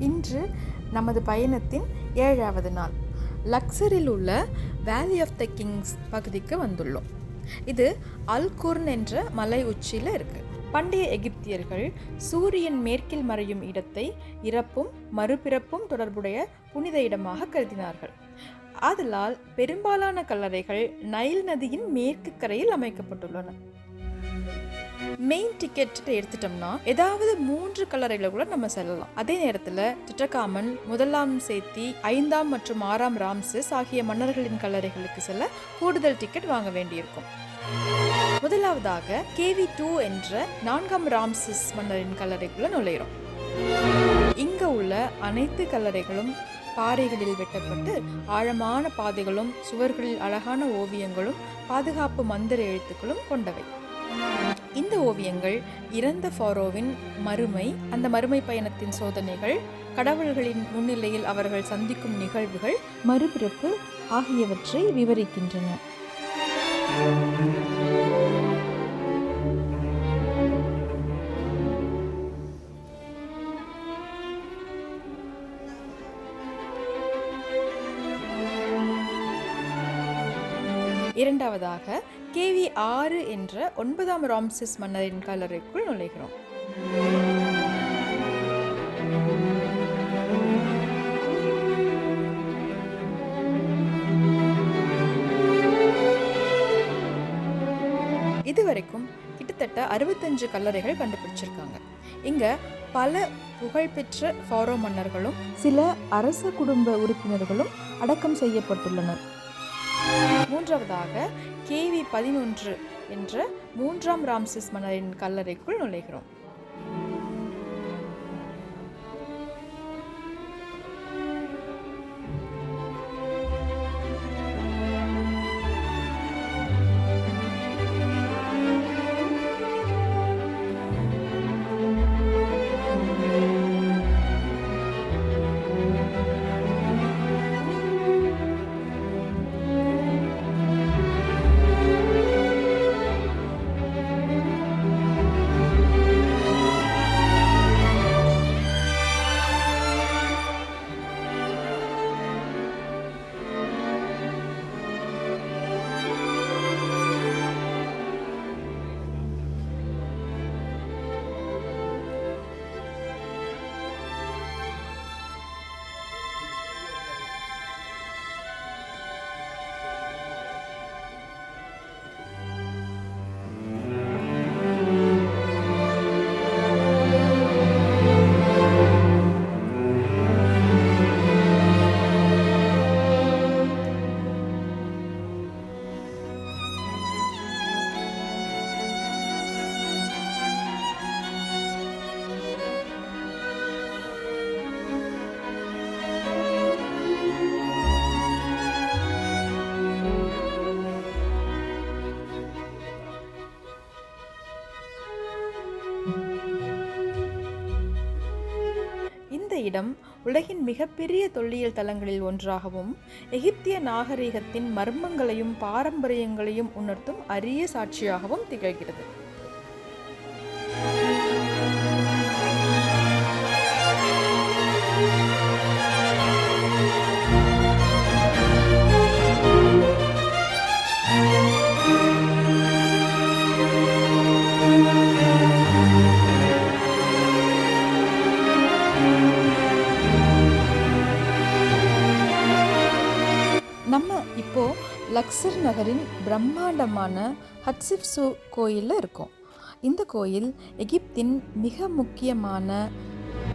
இன்று நமது பயணத்தின் 7வது நாள். லக்சரில் உள்ள வேலி ஆஃப் த கிங்ஸ் பகுதிக்கு வந்துள்ளோம். இது அல் குர்ன் என்ற மலை உச்சியில் இருக்கு. பண்டைய எகிப்தியர்கள் சூரியன் மேற்கில் மறையும் இடத்தை இறப்பும் மறுபிறப்பும் தொடர்புடைய புனித இடமாக கருதினார்கள். ஆதலால் பெரும்பாலான கல்லறைகள் நைல் நதியின் மேற்கு கரையில் அமைக்கப்பட்டுள்ளன. மெயின் டிக்கெட் எடுத்துட்டோம்னா ஏதாவது 3 கல்லறைகளை கூட நம்ம செல்லலாம். அதே நேரத்தில் டிட்டகாமன், 1ஆம் சேத்தி, 5ஆம் மற்றும் 6ஆம் ராம்சஸ் ஆகிய மன்னர்களின் கல்லறைகளுக்கு செல்ல கூடுதல் டிக்கெட் வாங்க வேண்டியிருக்கும். முதலாவதாக KV2 என்ற 4ஆம் ராம்சஸ் மன்னரின் கல்லறைக்குள்ள நுழைகிறோம். இங்க உள்ள அனைத்து கல்லறைகளும் பாறைகளில் வெட்டப்பட்டு ஆழமான பாதைகளும் சுவர்களில் அழகான ஓவியங்களும் பாதுகாப்பு மந்திர எழுத்துக்களும் கொண்டவை. இந்த ஓவியங்கள் இறந்த ஃபாரோவின் மறுமை, அந்த மறுமை பயணத்தின் சோதனைகள், கடவுள்களின் முன்னிலையில் அவர்கள் சந்திக்கும் நிகழ்வுகள், மறுபிறப்பு ஆகியவற்றை விவரிக்கின்றன. இரண்டாவதாக KV6 என்ற 9ஆம் ராம்சஸ் மன்னரின் கல்லறைக்குள் நுழைகிறோம். இதுவரைக்கும் கிட்டத்தட்ட 65 கல்லறைகள் கண்டுபிடிச்சிருக்காங்க. இங்க பல புகழ்பெற்ற ஃபாரோ மன்னர்களும் சில அரச குடும்ப உறுப்பினர்களும் அடக்கம் செய்யப்பட்டுள்ளனர். மூன்றாவதாக KV11 என்ற 3ஆம் ராம்சஸ் மன்னரின் கல்லறைக்குள் நுழைகிறோம். இந்த இடம் உலகின் மிகப்பெரிய தொல்லியல் தலங்களில் ஒன்றாகவும் எகிப்திய நாகரிகத்தின் மர்மங்களையும் பாரம்பரியங்களையும் உணர்த்தும் அரிய சாட்சியாகவும் திகழ்கிறது. நம்ம இப்போ லக்சர் நகரின் பிரம்மாண்டமான ஹட்சிப்சு கோயிலில் இருக்கோம். இந்த கோயில் எகிப்தின் மிக முக்கியமான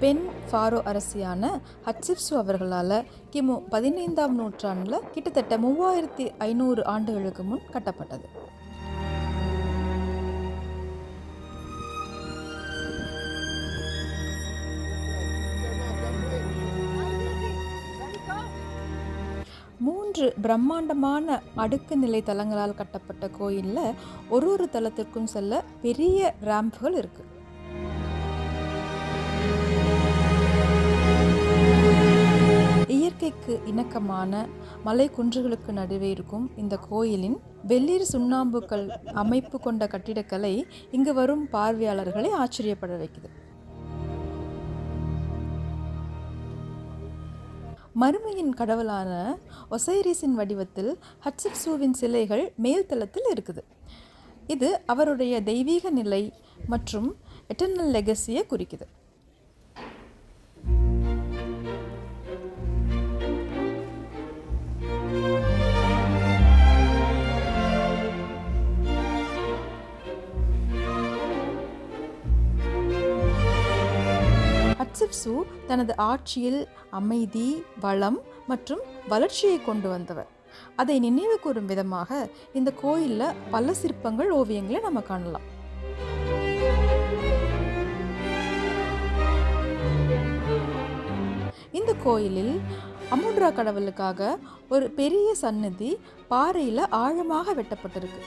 பெண் ஃபாரோ அரசியான ஹட்சிப்சு அவர்களால் கிமு 15ஆம் நூற்றாண்டில் கிட்டத்தட்ட 3500 ஆண்டுகளுக்கு முன் கட்டப்பட்டது. மூன்று பிரம்மாண்டமான அடுக்கு நிலை தலங்களால் கட்டப்பட்ட கோயிலில் ஒரு தலத்திற்கும் செல்ல பெரிய ரேம்புகள் இருக்கு. இயற்கைக்கு இணக்கமான மலை குன்றுகளுக்கு நடுவே இருக்கும் இந்த கோயிலின் வெள்ளீர் சுண்ணாம்புக்கல் அமைப்பு கொண்ட கட்டிடக்கலை இங்கு வரும் பார்வையாளர்களை ஆச்சரியப்பட வைக்குது. மறுமையின் கடவுளான ஒசைரிஸின் வடிவத்தில் ஹட்சப்சூவின் சிலைகள் மேல்தளத்தில் இருக்குது. இது அவருடைய தெய்வீக நிலை மற்றும் எட்டர்னல் லெகசியை குறிக்குது. ஹட்சப்சு தனது ஆட்சியில் அமைதி, வளம் மற்றும் வளர்ச்சியை கொண்டு வந்தவர். அதை நினைவு கூறும் விதமாக இந்த கோயிலில் பல சிற்பங்கள், ஓவியங்களை நம்ம காணலாம். இந்த கோயிலில் அமுன்ரா கடவுளுக்காக ஒரு பெரிய சன்னதி பாறையில் ஆழமாக வெட்டப்பட்டிருக்கு.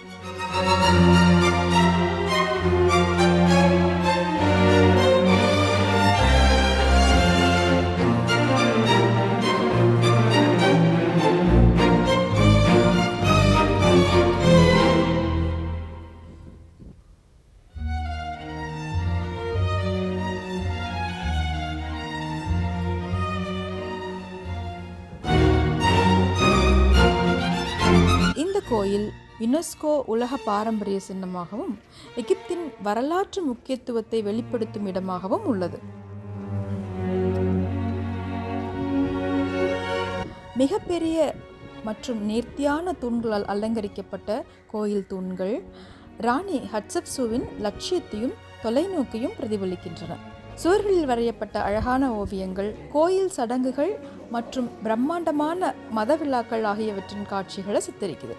இந்த கோயில் யுனெஸ்கோ உலக பாரம்பரிய சின்னமாகவும் எகிப்தின் வரலாற்று முக்கியத்துவத்தை வெளிப்படுத்தும் இடமாகவும் உள்ளது. மிகப்பெரிய மற்றும் நேர்த்தியான தூண்களால் அலங்கரிக்கப்பட்ட கோயில் தூண்கள் ராணி ஹட்சப்சூவின் லட்சியத்தையும் தொலைநோக்கையும் பிரதிபலிக்கின்றன. சுவர்களில் வரையப்பட்ட அழகான ஓவியங்கள் கோயில் சடங்குகள் மற்றும் பிரம்மாண்டமான மத விழாக்கள் ஆகியவற்றின் காட்சிகளை சித்தரிக்குது.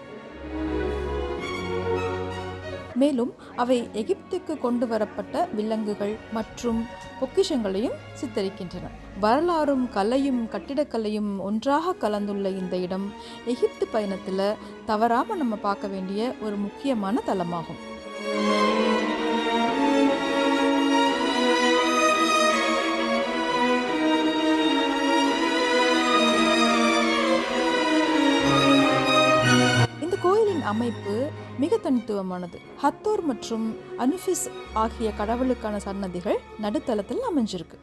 மேலும் அவை எகிப்துக்கு கொண்டு வரப்பட்ட விலங்குகள் மற்றும் பொக்கிஷங்களையும் சித்தரிக்கின்றன. வரலாறும் கலையும் கட்டிடக்கலையும் ஒன்றாக கலந்துள்ள இந்த இடம் எகிப்து பயணத்தில் தவறாமல் நம்ம பார்க்க வேண்டிய ஒரு முக்கியமான தலமாகும். கோயிலின் அமைப்பு மிக தனித்துவமானது. ஹத்தோர் மற்றும் அனுபிஸ் ஆகிய கடவுளுக்கான சன்னதிகள் நடுத்தளத்தில் அமைஞ்சிருக்கு.